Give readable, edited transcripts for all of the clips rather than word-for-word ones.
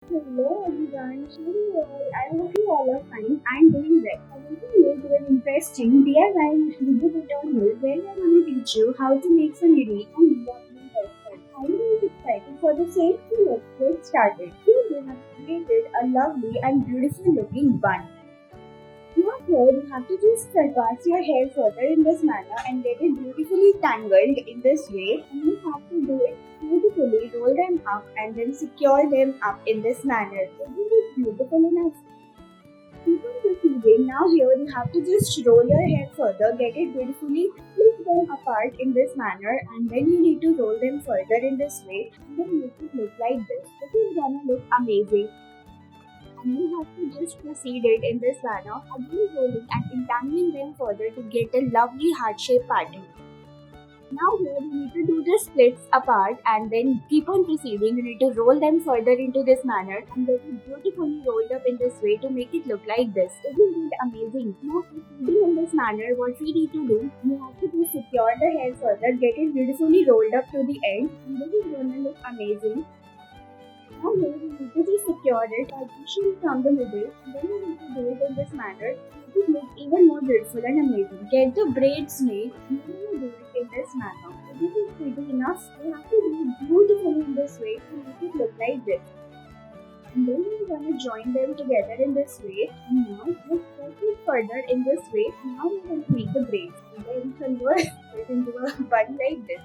Hello everyone, how are you all? I hope you all are fine and doing well. I want to make an interesting DIY video tutorial where I'm going to teach you how to make some unique and lovely hairstyles. I'm really excited for the same, so let's get started. Here we have created a lovely and beautiful looking bun. Now here you have to just pass your hair further in this manner and get it beautifully tangled in this way, and you have to do it beautifully, roll them up and then secure them up in this manner. Isn't it beautiful enough? Keep on proceeding. Now here you have to just roll your hair further, get it beautifully, flip them apart in this manner, and then you need to roll them further in this way and then make it look like this. This is gonna look amazing, and you have to just proceed it in this manner, again rolling and entangling them further to get a lovely heart shape pattern. Now here you need to do the splits apart and then keep on proceeding. You need to roll them further into this manner and get it beautifully rolled up in this way to make it look like this. Isn't it amazing? Now proceeding in this manner, what we need to do, you have to just secure the hair further, get it beautifully rolled up to the end, and this is gonna look amazing. Now here we need to just secure it by pushing from the middle, and then you need to do it in this manner to make it look even more beautiful and amazing. Get the braids made and then you do it in this manner. So this is pretty enough. You have to do it beautifully in this way to make it look like this. And then you're gonna join them together in this way, and now just press it further in this way. Now we're going to make the braids and then convert it into a bun like this.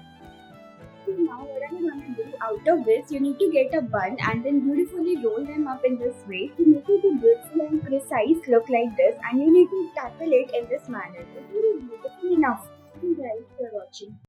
So now what I'm gonna do, out of this you need to get a bun and then beautifully roll them up in this way to make it a beautiful and precise look like this, and you need to tackle it in this manner. It is beautiful enough. Thank you guys for watching.